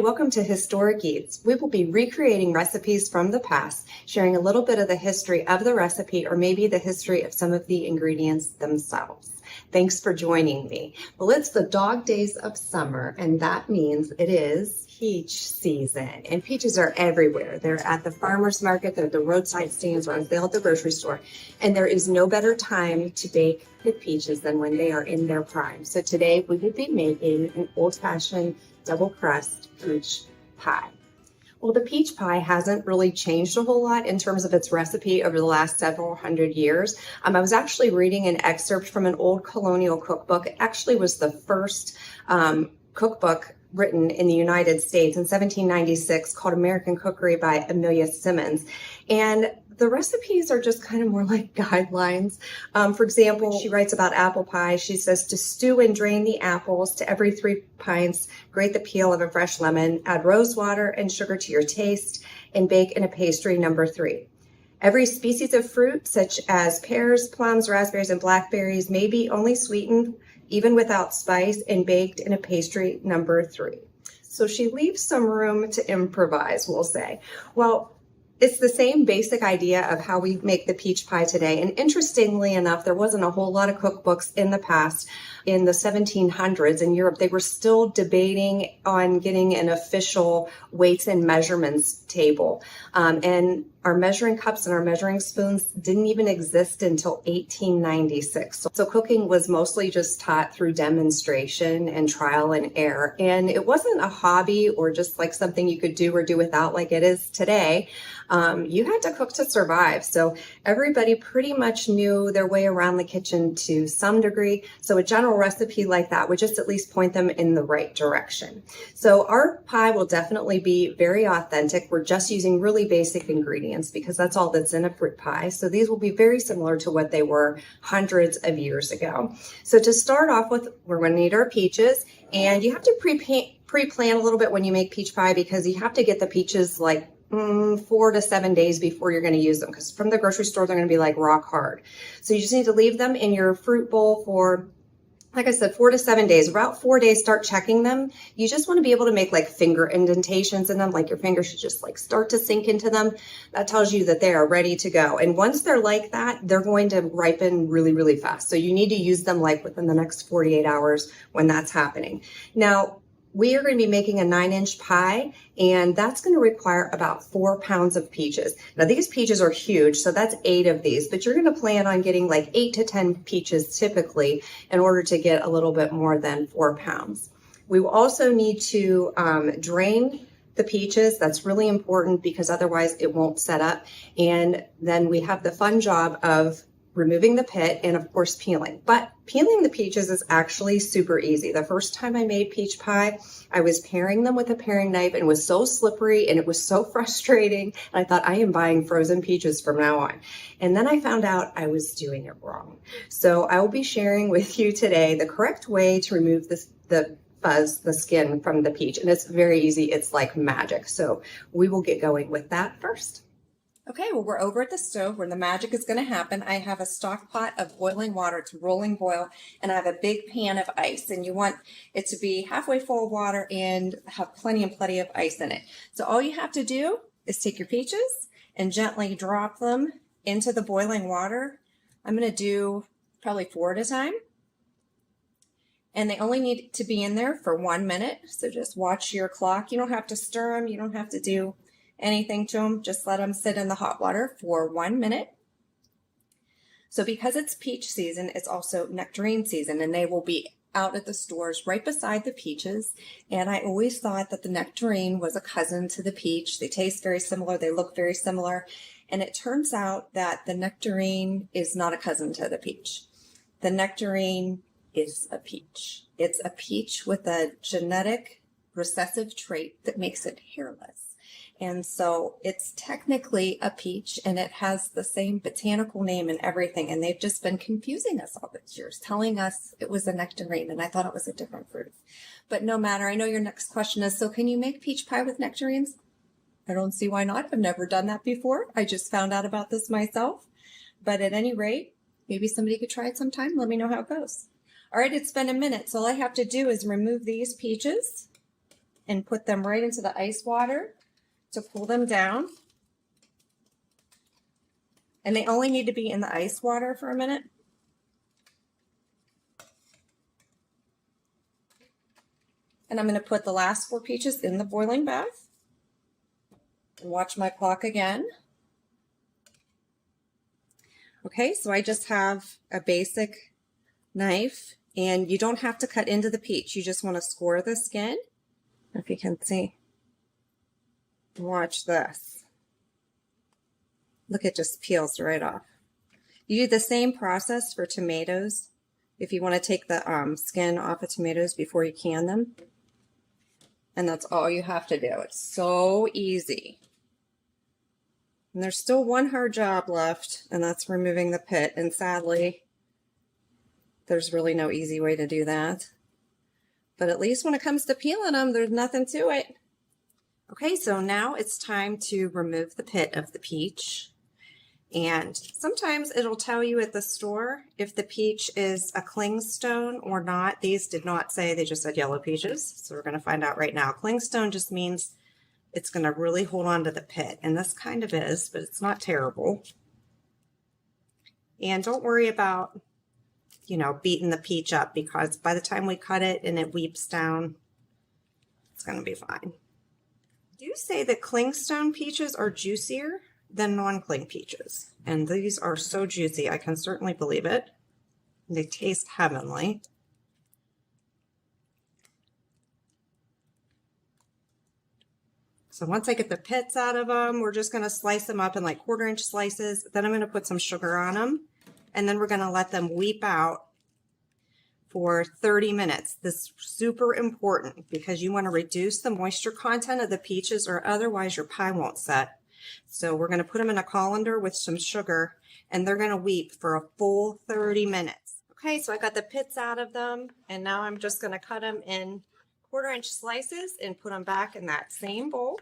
welcome to Historic Eats. We will be recreating recipes from the past, sharing a little bit of the history of the recipe or maybe the history of some of the ingredients themselves. Thanks for joining me. Well, it's the dog days of summer, and that means it is peach season. And peaches are everywhere. They're at the farmer's market, they're at the roadside stands, or on sale at the grocery store. And there is no better time to bake the peaches than when they are in their prime. So today we will be making an old-fashioned double crust peach pie. Well, the peach pie hasn't really changed a whole lot in terms of its recipe over the last several hundred years. I was actually reading an excerpt from an old colonial cookbook. It actually was the first cookbook written in the United States in 1796 called American Cookery by Amelia Simmons. And the recipes are just kind of more like guidelines. For example, she writes about apple pie. She says to stew and drain the apples. To every 3 pints, grate the peel of a fresh lemon. Add rose water and sugar to your taste and bake in a pastry number 3. Every species of fruit, such as pears, plums, raspberries, and blackberries, may be only sweetened, even without spice, and baked in a pastry number 3. So she leaves some room to improvise, we'll say. Well, it's the same basic idea of how we make the peach pie today. And interestingly enough, there wasn't a whole lot of cookbooks in the past. In the 1700s in Europe, they were still debating on getting an official weights and measurements table. And our measuring cups and our measuring spoons didn't even exist until 1896. So cooking was mostly just taught through demonstration and trial and error. And it wasn't a hobby or just like something you could do or do without like it is today. You had to cook to survive. So everybody pretty much knew their way around the kitchen to some degree. So a general recipe like that would just at least point them in the right direction. So our pie will definitely be very authentic. We're just using really basic ingredients because that's all that's in a fruit pie. So these will be very similar to what they were hundreds of years ago. So to start off with, we're going to need our peaches, and you have to pre-plan a little bit when you make peach pie because you have to get the peaches like 4 to 7 days before you're going to use them, because from the grocery store they're going to be like rock hard. So you just need to leave them in your fruit bowl for, like I said, 4 to 7 days. About 4 days, start checking them. You just want to be able to make like finger indentations in them, like your fingers should just like start to sink into them. That tells you that they are ready to go. And once they're like that, they're going to ripen really, really fast. So you need to use them like within the next 48 hours when that's happening. Now, we are going to be making a 9-inch pie, and that's going to require about 4 pounds of peaches. Now, these peaches are huge, so that's 8 of these, but you're going to plan on getting like 8 to 10 peaches typically in order to get a little bit more than 4 pounds. We will also need to drain the peaches. That's really important because otherwise it won't set up. And then we have the fun job of removing the pit and of course peeling. But peeling the peaches is actually super easy. The first time I made peach pie, I was paring them with a paring knife and it was so slippery and it was so frustrating. And I thought, I am buying frozen peaches from now on. And then I found out I was doing it wrong. So I will be sharing with you today the correct way to remove the fuzz, the skin from the peach. And it's very easy. It's like magic. So we will get going with that first. Okay, well, we're over at the stove where the magic is going to happen. I have a stock pot of boiling water. It's rolling boil, and I have a big pan of ice, and you want it to be halfway full of water and have plenty of ice in it. So all you have to do is take your peaches and gently drop them into the boiling water. I'm going to do probably 4 at a time, and they only need to be in there for 1 minute. So just watch your clock. You don't have to stir them. You don't have to do anything to them. Just let them sit in the hot water for 1 minute. So because it's peach season, it's also nectarine season, and they will be out at the stores right beside the peaches. And I always thought that the nectarine was a cousin to the peach. They taste very similar. They look very similar. And it turns out that the nectarine is not a cousin to the peach. The nectarine is a peach. It's a peach with a genetic recessive trait that makes it hairless. And so it's technically a peach, and it has the same botanical name and everything. And they've just been confusing us all these years, telling us it was a nectarine, and I thought it was a different fruit. But no matter, I know your next question is, so can you make peach pie with nectarines? I don't see why not. I've never done that before. I just found out about this myself. But at any rate, maybe somebody could try it sometime. Let me know how it goes. All right, it's been a minute. So all I have to do is remove these peaches. and put them right into the ice water to cool them down. And they only need to be in the ice water for a minute. And I'm going to put the last 4 peaches in the boiling bath. And watch my clock again. Okay, so I just have a basic knife, and you don't have to cut into the peach. You just want to score the skin. If you can see. Watch this. Look, it just peels right off. You do the same process for tomatoes. If you want to take the skin off of tomatoes before you can them. And that's all you have to do. It's so easy. And there's still one hard job left, and that's removing the pit. And sadly, there's really no easy way to do that. But at least when it comes to peeling them, there's nothing to it. Okay, so now it's time to remove the pit of the peach. And sometimes it'll tell you at the store if the peach is a clingstone or not. These did not say, they just said yellow peaches. So we're going to find out right now. Clingstone just means it's going to really hold on to the pit. And this kind of is, but it's not terrible. And don't worry about, you know, beating the peach up, because by the time we cut it and it weeps down, it's going to be fine. I do say that clingstone peaches are juicier than non-cling peaches. And these are so juicy, I can certainly believe it. They taste heavenly. So once I get the pits out of them, we're just going to slice them up in like 1/4-inch slices. Then I'm going to put some sugar on them. And then we're going to let them weep out for 30 minutes. This is super important because you want to reduce the moisture content of the peaches, or otherwise your pie won't set. So we're going to put them in a colander with some sugar, and they're going to weep for a full 30 minutes. Okay, so I got the pits out of them, and now I'm just going to cut them in 1/4-inch slices and put them back in that same bowl.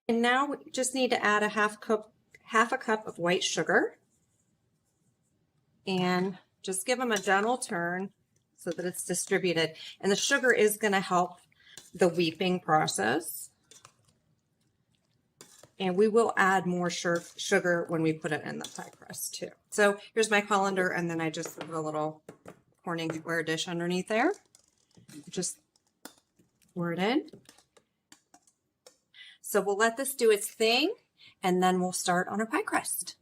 And now we just need to add a half a cup of white sugar, and just give them a gentle turn so that it's distributed. And the sugar is going to help the weeping process. And we will add more sugar when we put it in the pie crust too. So here's my colander, and then I just put a little Corning square dish underneath there. Just pour it in. So we'll let this do its thing, and then we'll start on our pie crust.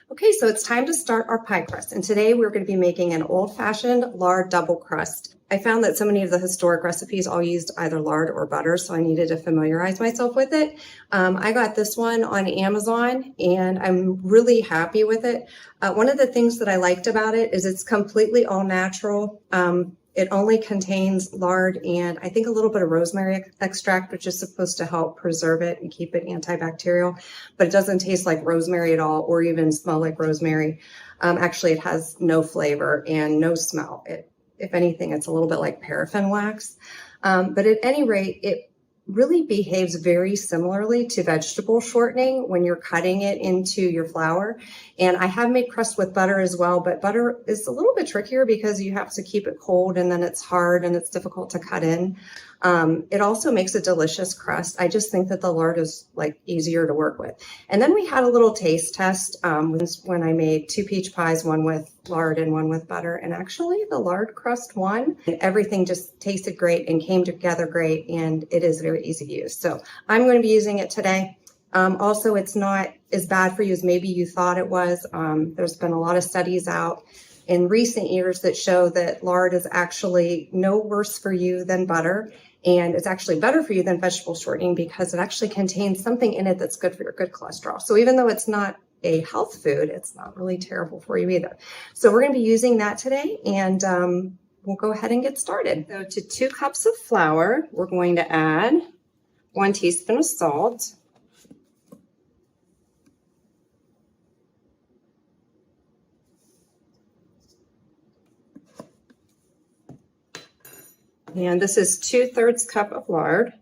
Okay, so it's time to start our pie crust. And today we're going to be making an old-fashioned lard double crust. I found that so many of the historic recipes all used either lard or butter, so I needed to familiarize myself with it. I got this one on Amazon, and I'm really happy with it. One of the things that I liked about it is it's completely all natural. It only contains lard and I think a little bit of rosemary extract, which is supposed to help preserve it and keep it antibacterial, but it doesn't taste like rosemary at all or even smell like rosemary. Actually, it has no flavor and no smell. If anything, it's a little bit like paraffin wax. But at any rate, it really behaves very similarly to vegetable shortening when you're cutting it into your flour. And I have made crust with butter as well, but butter is a little bit trickier because you have to keep it cold, and then it's hard and it's difficult to cut in. It also makes a delicious crust. I just think that the lard is like easier to work with. And then we had a little taste test when I made 2 peach pies, one with lard and one with butter. And actually the lard crust won. Everything just tasted great and came together great, and it is very easy to use. So I'm going to be using it today. Also, it's not as bad for you as maybe you thought it was. There's been a lot of studies out in recent years that show that lard is actually no worse for you than butter. And it's actually better for you than vegetable shortening because it actually contains something in it that's good for your good cholesterol. So even though it's not a health food, it's not really terrible for you either. So we're going to be using that today, and we'll go ahead and get started. So to 2 cups of flour, we're going to add 1 teaspoon of salt, And this is 2/3 cup of lard.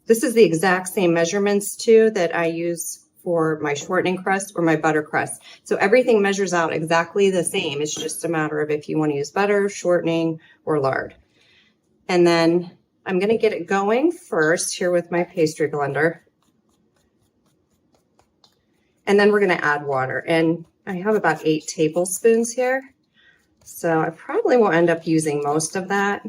This is the exact same measurements too that I use for my shortening crust or my butter crust. So everything measures out exactly the same. It's just a matter of if you want to use butter, shortening, or lard. And then I'm going to get it going first here with my pastry blender. And then we're going to add water. And I have about 8 tablespoons here. So I probably will end up using most of that.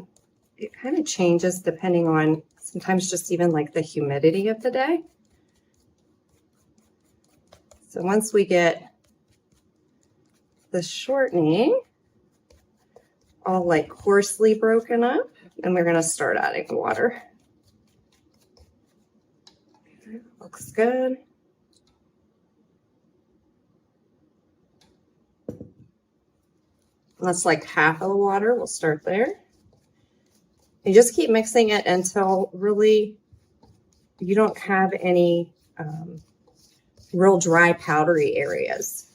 It kind of changes depending on sometimes just even like the humidity of the day. So once we get the shortening all like coarsely broken up, and we're going to start adding water. Looks good. That's like half of the water. We'll start there. And just keep mixing it until really you don't have any real dry powdery areas.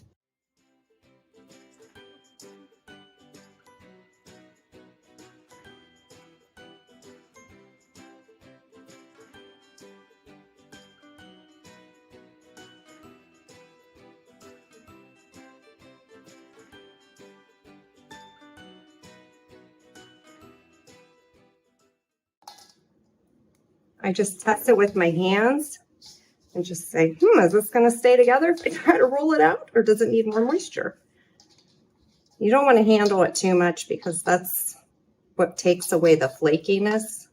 I just test it with my hands and just say, is this going to stay together if I try to roll it out, or does it need more moisture? You don't want to handle it too much because that's what takes away the flakiness.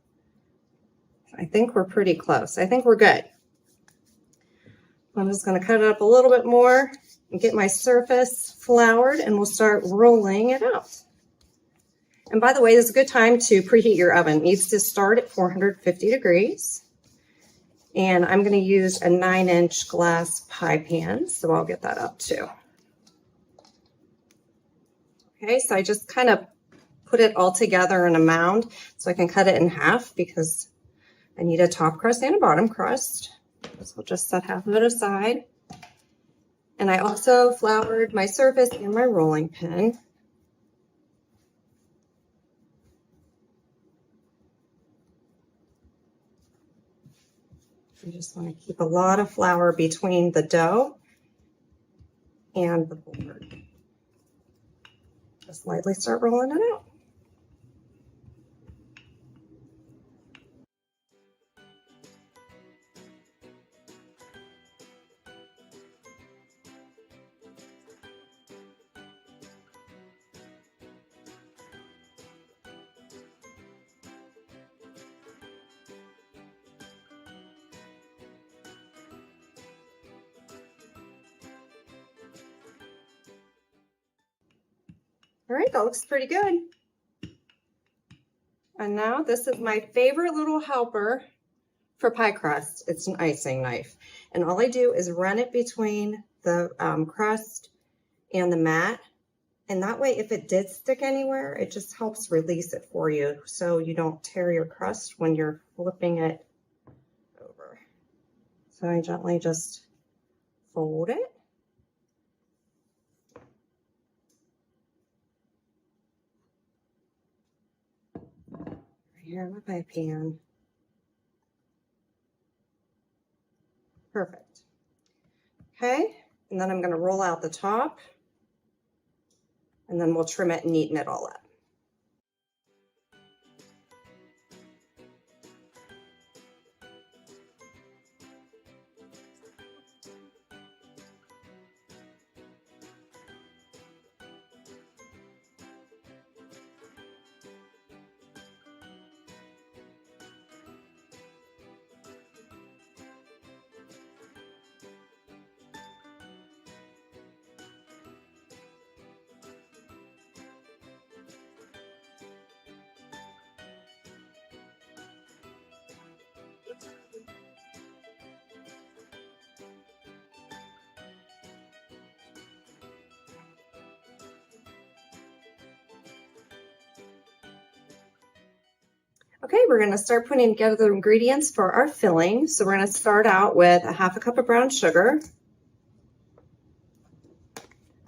I think we're pretty close. I think we're good. I'm just going to cut it up a little bit more and get my surface floured, and we'll start rolling it out. And by the way, this is a good time to preheat your oven. It needs to start at 450 degrees. And I'm going to use a 9-inch glass pie pan, so I'll get that up too. Okay, so I just kind of put it all together in a mound so I can cut it in half because I need a top crust and a bottom crust. So I'll just set half of it aside. And I also floured my surface and my rolling pin. You just want to keep a lot of flour between the dough and the board. Just lightly start rolling it out. All right, that looks pretty good. And now this is my favorite little helper for pie crust. It's an icing knife. And all I do is run it between the crust and the mat. And that way, if it did stick anywhere, it just helps release it for you so you don't tear your crust when you're flipping it over. So I gently just fold it. Here in my pie pan. Perfect. Okay, and then I'm going to roll out the top, and then we'll trim it and neaten it all up. Okay, we're going to start putting together the ingredients for our filling. So we're going to start out with a 1/2 cup of brown sugar,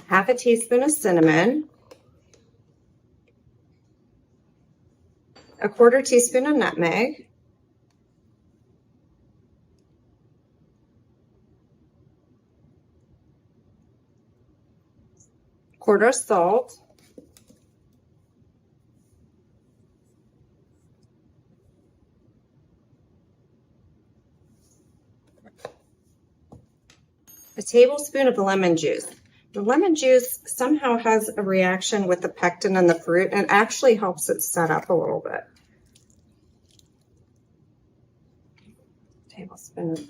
1/2 teaspoon of cinnamon, a 1/4 teaspoon of nutmeg, quarter salt, a tablespoon of lemon juice. The lemon juice somehow has a reaction with the pectin in the fruit and actually helps it set up a little bit. Tablespoon.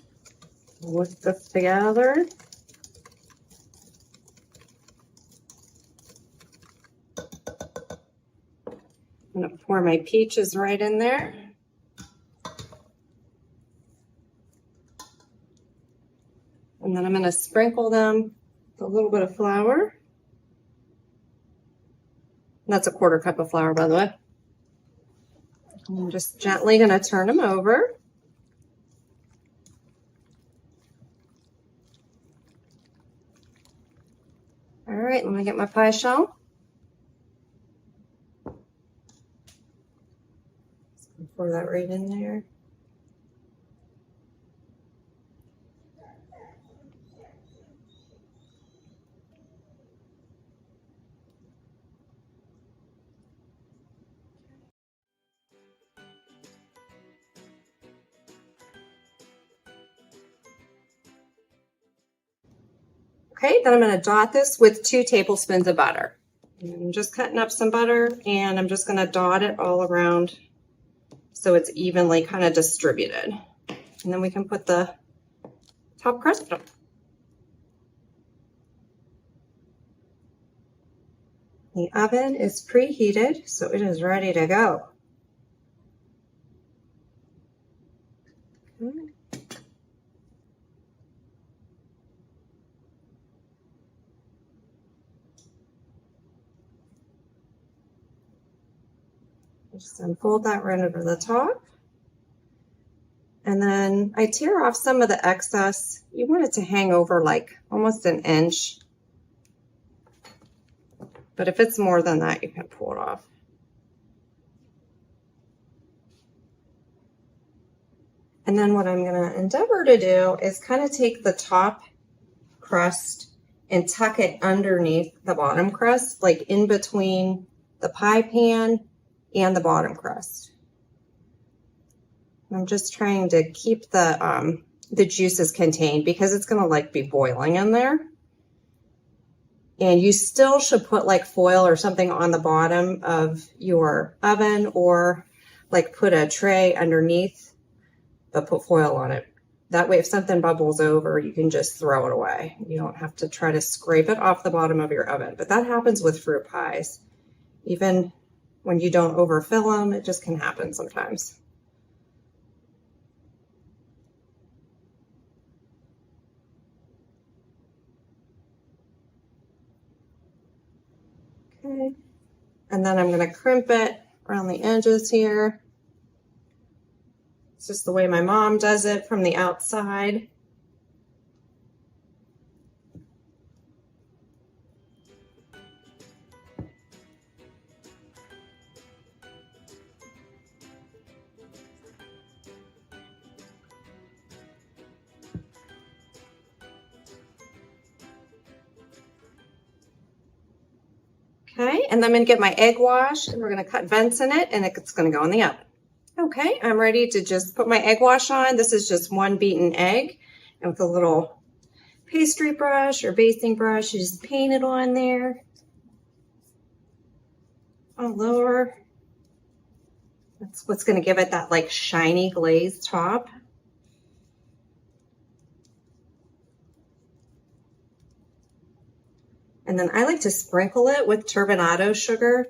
Whisk this together. I'm going to pour my peaches right in there. And then I'm going to sprinkle them with a little bit of flour. That's a 1/4 cup of flour, by the way. I'm just gently going to turn them over. All right, let me get my pie shell. Pour that right in there. Okay, then I'm going to dot this with 2 tablespoons of butter. I'm just cutting up some butter and I'm just going to dot it all around so it's evenly kind of distributed. And then we can put the top crust on. The oven is preheated, so it is ready to go. Okay. Just unfold that right over the top. And then I tear off some of the excess. You want it to hang over like almost an inch. But if it's more than that, you can pull it off. And then what I'm going to endeavor to do is kind of take the top crust and tuck it underneath the bottom crust, like in between the pie pan and the bottom crust. I'm just trying to keep the juices contained because it's going to like be boiling in there. And you still should put like foil or something on the bottom of your oven, or like put a tray underneath but put foil on it. That way if something bubbles over, you can just throw it away. You don't have to try to scrape it off the bottom of your oven. But that happens with fruit pies. Even when you don't overfill them, it just can happen sometimes. Okay. And then I'm going to crimp it around the edges here. It's just the way my mom does it from the outside. Okay, and then I'm going to get my egg wash and we're going to cut vents in it and it's going to go in the oven. Okay, I'm ready to just put my egg wash on. This is just 1 beaten egg, and with a little pastry brush or basting brush, you just paint it on there all over. That's what's going to give it that like shiny glazed top. And then I like to sprinkle it with turbinado sugar.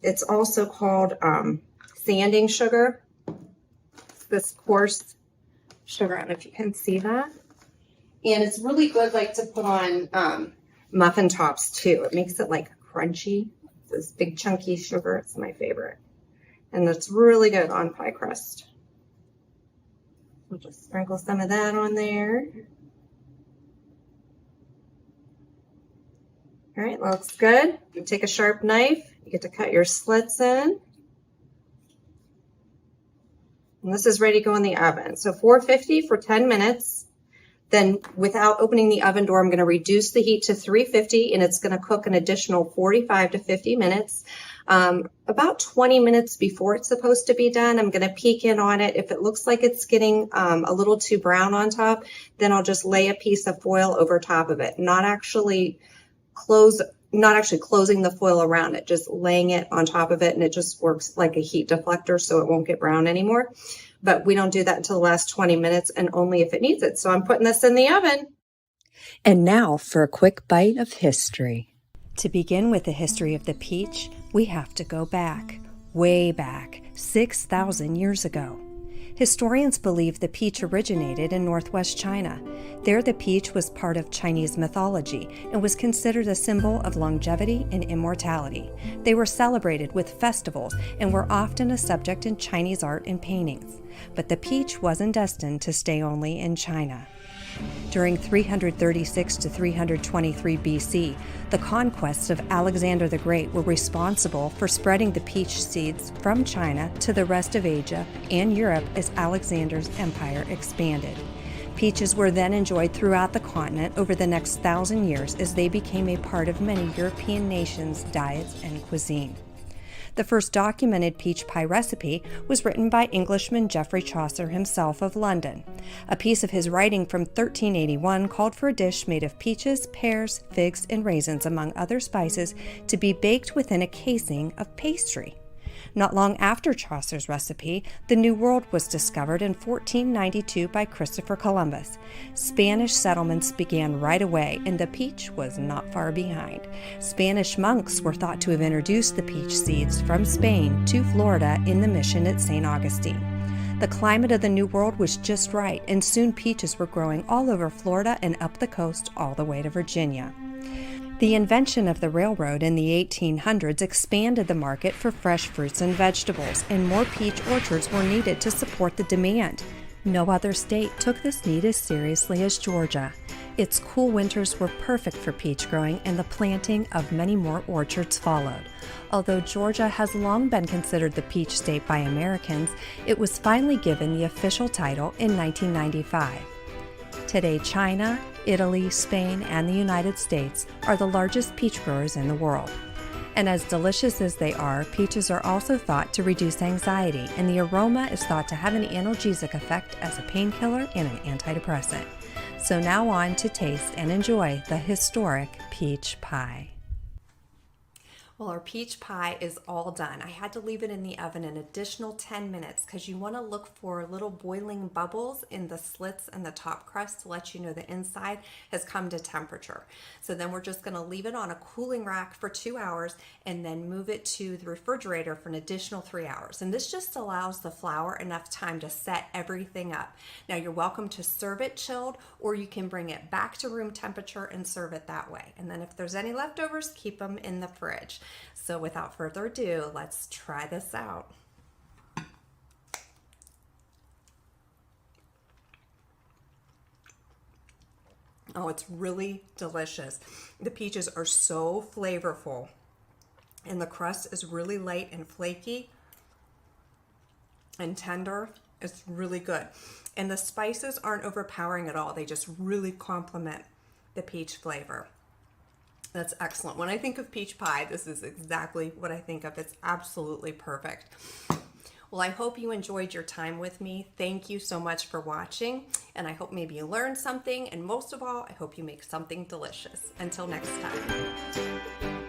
It's also called sanding sugar. This coarse sugar, I don't know if you can see that. And it's really good like to put on muffin tops too. It makes it like crunchy. This big chunky sugar, it's my favorite. And it's really good on pie crust. We'll just sprinkle some of that on there. All right, looks good. You take a sharp knife, you get to cut your slits in. And this is ready to go in the oven. So 450 for 10 minutes. Then without opening the oven door, I'm going to reduce the heat to 350 and it's going to cook an additional 45 to 50 minutes. About 20 minutes before it's supposed to be done, I'm going to peek in on it. If it looks like it's getting a little too brown on top, then I'll just lay a piece of foil over top of it, not actually closing the foil around it, just laying it on top of it, and it just works like a heat deflector so it won't get brown anymore. But we don't do that until the last 20 minutes and only if it needs it. So I'm putting this in the oven. And now for a quick bite of history. To begin with the history of the peach, we have to go back, way back, 6,000 years ago. Historians believe the peach originated in northwest China. There, the peach was part of Chinese mythology and was considered a symbol of longevity and immortality. They were celebrated with festivals and were often a subject in Chinese art and paintings. But the peach wasn't destined to stay only in China. During 336 to 323 BC, the conquests of Alexander the Great were responsible for spreading the peach seeds from China to the rest of Asia and Europe as Alexander's empire expanded. Peaches were then enjoyed throughout the continent over the next 1,000 years as they became a part of many European nations' diets and cuisine. The first documented peach pie recipe was written by Englishman Geoffrey Chaucer himself of London. A piece of his writing from 1381 called for a dish made of peaches, pears, figs, and raisins, among other spices, to be baked within a casing of pastry. Not long after Chaucer's recipe, the New World was discovered in 1492 by Christopher Columbus. Spanish settlements began right away, and the peach was not far behind. Spanish monks were thought to have introduced the peach seeds from Spain to Florida in the mission at St. Augustine. The climate of the New World was just right, and soon peaches were growing all over Florida and up the coast all the way to Virginia. The invention of the railroad in the 1800s expanded the market for fresh fruits and vegetables, and more peach orchards were needed to support the demand. No other state took this need as seriously as Georgia. Its cool winters were perfect for peach growing, and the planting of many more orchards followed. Although Georgia has long been considered the peach state by Americans, it was finally given the official title in 1995. Today, China, Italy, Spain, and the United States are the largest peach growers in the world. And as delicious as they are, peaches are also thought to reduce anxiety, and the aroma is thought to have an analgesic effect as a painkiller and an antidepressant. So now on to taste and enjoy the historic peach pie. Well, our peach pie is all done. I had to leave it in the oven an additional 10 minutes because you want to look for little boiling bubbles in the slits and the top crust to let you know the inside has come to temperature. So then we're just going to leave it on a cooling rack for 2 hours and then move it to the refrigerator for an additional 3 hours. And this just allows the flour enough time to set everything up. Now you're welcome to serve it chilled, or you can bring it back to room temperature and serve it that way. And then if there's any leftovers, keep them in the fridge. So without further ado, let's try this out. Oh, it's really delicious. The peaches are so flavorful, and the crust is really light and flaky and tender. It's really good. And the spices aren't overpowering at all. They just really complement the peach flavor. That's excellent. When I think of peach pie, this is exactly what I think of. It's absolutely perfect. Well, I hope you enjoyed your time with me. Thank you so much for watching, and I hope maybe you learned something, and most of all, I hope you make something delicious. Until next time.